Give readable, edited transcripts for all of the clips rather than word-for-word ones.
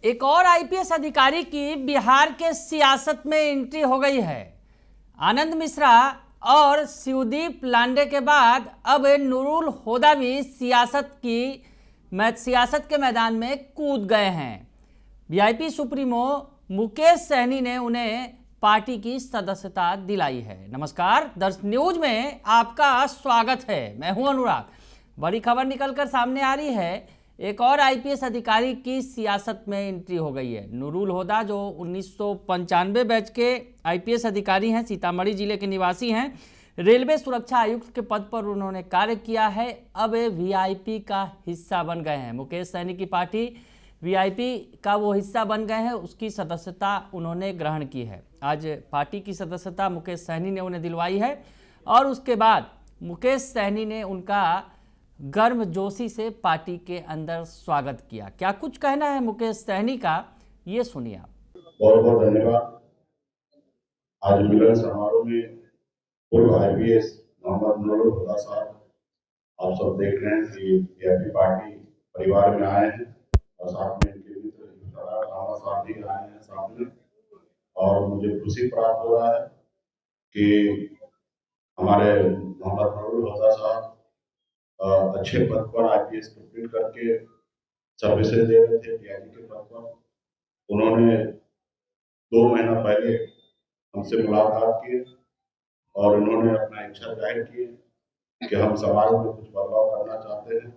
एक और आईपीएस अधिकारी की बिहार के सियासत में एंट्री हो गई है। आनंद मिश्रा और शिवदीप लांडे के बाद अब नूरुल हुदा भी सियासत के मैदान में कूद गए हैं। वीआईपी सुप्रीमो मुकेश सहनी ने उन्हें पार्टी की सदस्यता दिलाई है। नमस्कार, दर्श न्यूज में आपका स्वागत है। मैं हूं अनुराग। बड़ी खबर निकलकर सामने आ रही है। एक और आईपीएस अधिकारी की सियासत में एंट्री हो गई है। नूरुल हुदा जो 1995 बैच के आईपीएस अधिकारी हैं, सीतामढ़ी जिले के निवासी हैं, रेलवे सुरक्षा आयुक्त के पद पर उन्होंने कार्य किया है। अब वीआईपी का हिस्सा बन गए हैं। मुकेश सहनी की पार्टी वीआईपी का वो हिस्सा बन गए हैं, उसकी सदस्यता उन्होंने ग्रहण की है। आज पार्टी की सदस्यता मुकेश सहनी ने उन्हें दिलवाई है और उसके बाद मुकेश सहनी ने उनका गर्मजोशी से पार्टी के अंदर स्वागत किया। क्या कुछ कहना है मुकेश सहनी का, ये सुनिए आप। बहुत बहुत धन्यवाद। आज मिलन समारोह में पूर्व आईपीएस मोहम्मद नूरुल हुदा साहब, आप सब देख रहे हैं कि वीआईपी पार्टी परिवार में आए हैं और साथ में इनके मित्र राणा साहब भी आए हैं साथ में। और मुझे खुशी प्राप्त हो रहा है कि हमारे मोहम्मद नूरुल हुदा साहब अच्छे पद पर आईपीएस कंप्लीट करके सर्विसेज दे रहे थे वीआईपी के पद पर। उन्होंने 2 महीना पहले हमसे मुलाकात की और उन्होंने अपना इच्छा जाहिर की कि हम समाज में कुछ बदलाव करना चाहते हैं,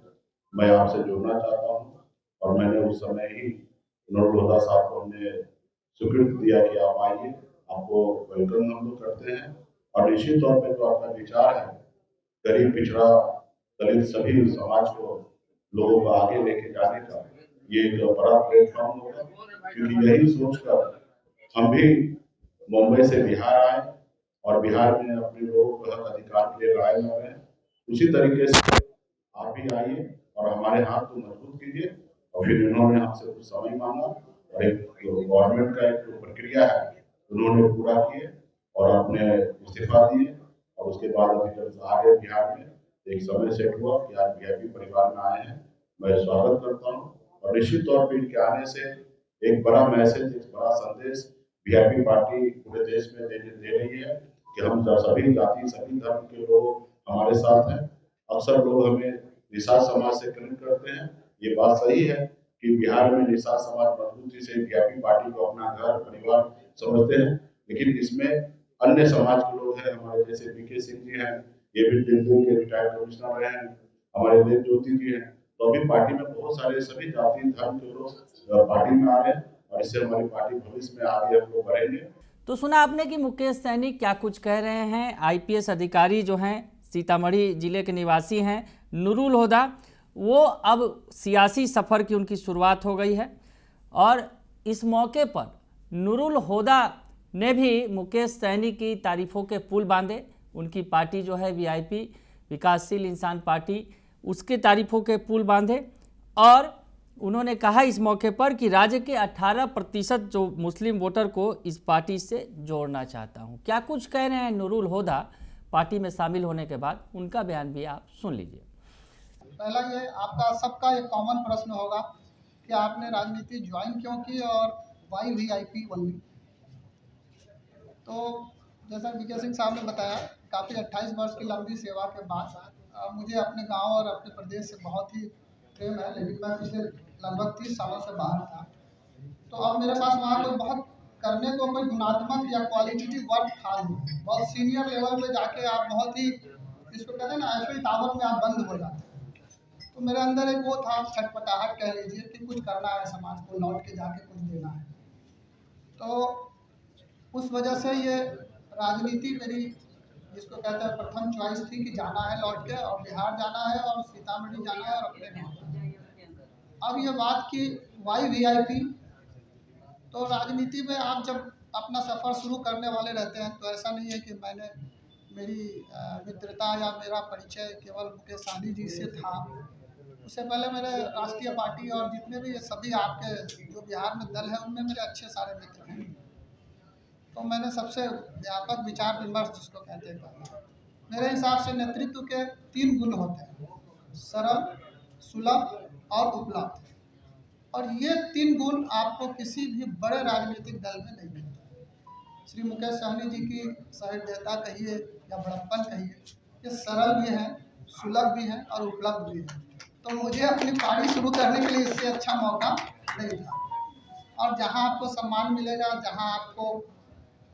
मैं आपसे जुड़ना चाहता हूं। और मैंने उस समय ही नूरुल हुदा साहब को हमने स्वीकृति दिया कि आप आइए, आपको वेलकम हम लोग करते हैं। और निश्चित तौर पर जो आपका विचार है गरीब, पिछड़ा, दलित सभी समाज को, लोगों को आगे लेके जाने का, ये एक बड़ा प्लेटफॉर्म होगा। क्योंकि यही सोचकर हम भी मुंबई से बिहार आए और बिहार में अपने लोगों को हक अधिकार के लिए लड़ाई लड़ रहे हैं। उसी तरीके से आप भी आइए और हमारे हाथ को मजबूत कीजिए। और फिर इन्होंने हमसे कुछ समय मांगा और एक गवर्नमेंट का एक प्रक्रिया है उन्होंने पूरा किए और अपने इस्तीफा दिए। और उसके बाद अभी जब आ गए बिहार में एक समय सेट हुआ कि आज वीआईपी परिवार में आए हैं। मैं स्वागत करता हूँ और निश्चित तौर पर इनके आने से एक बड़ा मैसेज, एक बड़ा संदेश वीआईपी पार्टी पूरे देश में दे रही है कि हम सभी जाति, सभी धर्म के लोग हमारे साथ हैं। अक्सर लोग हमें निषाद समाज से कनेक्ट करते हैं। ये बात सही है कि बिहार में निषाद समाज मजबूती से वीआईपी पार्टी को अपना घर परिवार समझते हैं, लेकिन इसमें अन्य समाज के लोग हैं। हमारे जैसे बीके सिंह जी हैं, ये भी दिल्ली के रिटायर्ड कमिश्नर रहे हैं। हमारे देव ज्योति जी हैं। तो अभी पार्टी में बहुत सारे सभी जाति धर्म के लोग पार्टी में आ रहे हैं और इससे हमारी पार्टी भविष्य में आगे हम लोग बढ़ेंगे। तो सुना आपने कि मुकेश सहनी क्या कुछ कह रहे हैं। आईपीएस अधिकारी जो हैं, सीतामढ़ी जिले के निवासी हैं, नूरुल हुदा, वो अब सियासी सफ़र की उनकी शुरुआत हो गई है। और इस मौके पर नूरुल हुदा ने भी मुकेश सहनी की तारीफ़ों के पुल बांधे। उनकी पार्टी जो है वीआईपी, विकासशील इंसान पार्टी, उसके तारीफ़ों के पुल बांधे। और उन्होंने कहा इस मौके पर कि राज्य के 18% जो मुस्लिम वोटर को इस पार्टी से जोड़ना चाहता हूं। क्या कुछ कह रहे हैं नूरुल हुदा पार्टी में शामिल होने के बाद, उनका बयान भी आप सुन लीजिए। पहला ये आपका सबका एक कॉमन प्रश्न होगा कि आपने राजनीति ज्वाइन क्यों की और वाई वीआईपी ओनली। तो जैसा बीके सिंह साहब ने बताया, काफ़ी 28 वर्ष की लंबी सेवा के बाद मुझे अपने गांव और अपने प्रदेश से बहुत ही प्रेम है, लेकिन मैं पिछले लगभग 30 सालों से बाहर था। तो अब मेरे पास वहाँ कोई बहुत करने को कोई गुणात्मक या क्वालिटेटिव वर्क था नहीं। बहुत सीनियर लेवल पे जाके आप बहुत ही, इसको कहते हैं ना, ऐसे टावर में आप बंद हो जाते हैं। तो मेरे अंदर एक वो था, छटपटाहट कह लीजिए, कि कुछ करना है समाज को, लौट के जाके कुछ देना है। तो उस वजह से ये राजनीति मेरी, जिसको कहते हैं, प्रथम चॉइस थी कि जाना है लौट के, और बिहार जाना है और सीतामढ़ी जाना है और अपने गाँव। अब ये बात की वाई वीआईपी, तो राजनीति में आप जब अपना सफ़र शुरू करने वाले रहते हैं तो ऐसा नहीं है कि मेरी मित्रता या मेरा परिचय केवल मुकेश सहनी जी से था। उससे पहले मेरे राष्ट्रीय पार्टी और जितने भी सभी आपके जो बिहार में दल है उनमें मेरे अच्छे सारे मित्र हैं। तो मैंने सबसे व्यापक विचार विमर्श, जिसको कहते हैं, मेरे हिसाब से नेतृत्व के 3 गुण होते हैं: सरल, सुलभ और उपलब्ध। और ये 3 गुण आपको किसी भी बड़े राजनीतिक दल में नहीं मिलता। श्री मुकेश सहनी जी की सहृदयता कहिए या बड़प्पन कहिए, ये सरल भी हैं, सुलभ भी हैं और उपलब्ध भी हैं। तो मुझे अपनी पार्टी शुरू करने के लिए इससे अच्छा मौका नहीं था। और जहाँ आपको सम्मान मिलेगा, जहाँ आपको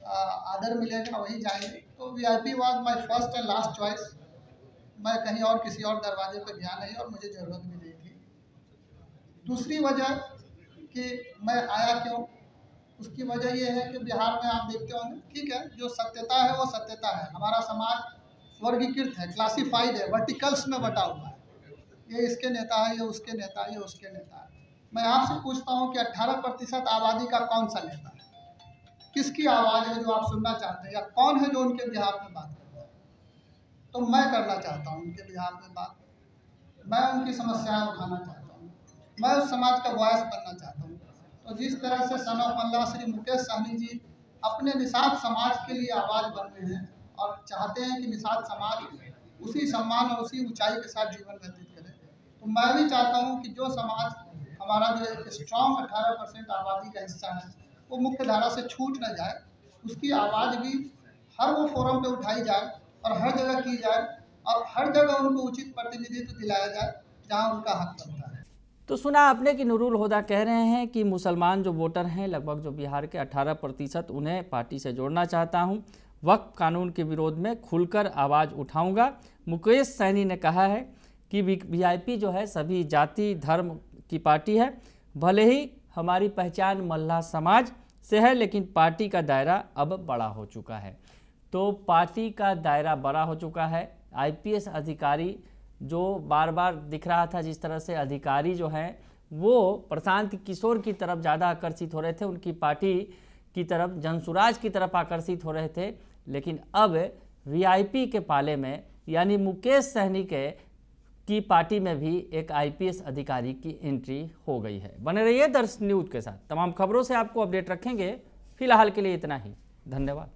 आदर मिलेगा, वहीं जाएंगे। तो VIP was my first and last choice. मैं कहीं और किसी और दरवाजे पर गया नहीं और मुझे ज़रूरत भी नहीं थी। दूसरी वजह कि मैं आया क्यों, उसकी वजह ये है कि बिहार में आप देखते होंगे, ठीक है, जो सत्यता है वो सत्यता है। हमारा समाज वर्गीकृत है, क्लासिफाइड है, वर्टिकल्स में बटा हुआ है। ये इसके नेता है, ये उसके नेता है, ये उसके नेता है। मैं आपसे पूछता हूँ कि 18% आबादी का कौन सा नेता है? किसकी आवाज़ है जो आप सुनना चाहते हैं, या कौन है जो उनके बिहार में बात करता है? तो मैं करना चाहता हूँ उनके बिहार में बात। मैं उनकी समस्याएं उठाना चाहता हूँ, मैं उस समाज का वॉइस बनना चाहता हूँ। तो जिस तरह से सन ऑफ अल्लाह श्री मुकेश सहनी जी अपने निषाद समाज के लिए आवाज़ बन रहे हैं और चाहते हैं कि निषाद समाज उसी सम्मान और उसी ऊंचाई के साथ जीवन व्यतीत करे, तो मैं भी चाहता हूँ कि जो समाज हमारा जो एक स्ट्रॉन्ग 18% आबादी का हिस्सा है वो मुख्य धारा से छूट न जाए, उसकी आवाज़ भी हर वो फोरम पे उठाई जाए और हर जगह की जाए और हर जगह उनको उचित प्रतिनिधित्व दिलाया जाए जहाँ उनका हक बनता है। तो सुना आपने कि नूरुल हुदा कह रहे हैं कि मुसलमान जो वोटर हैं लगभग जो बिहार के 18%, उन्हें पार्टी से जोड़ना चाहता हूं। वक्फ कानून के विरोध में खुलकर आवाज़ उठाऊंगा। मुकेश सहनी ने कहा है कि VIP जो है सभी जाति धर्म की पार्टी है, भले ही हमारी पहचान मल्लाह समाज से है, लेकिन पार्टी का दायरा अब बड़ा हो चुका है। तो पार्टी का दायरा बड़ा हो चुका है। IPS अधिकारी जो बार बार दिख रहा था, जिस तरह से अधिकारी जो हैं वो प्रशांत किशोर की तरफ ज़्यादा आकर्षित हो रहे थे, उनकी पार्टी की तरफ, जनसुराज की तरफ आकर्षित हो रहे थे, लेकिन अब VIP के पाले में यानी मुकेश सहनी की पार्टी में भी एक IPS अधिकारी की एंट्री हो गई है। बने रहिए दर्श न्यूज़ के साथ, तमाम खबरों से आपको अपडेट रखेंगे। फिलहाल के लिए इतना ही, धन्यवाद।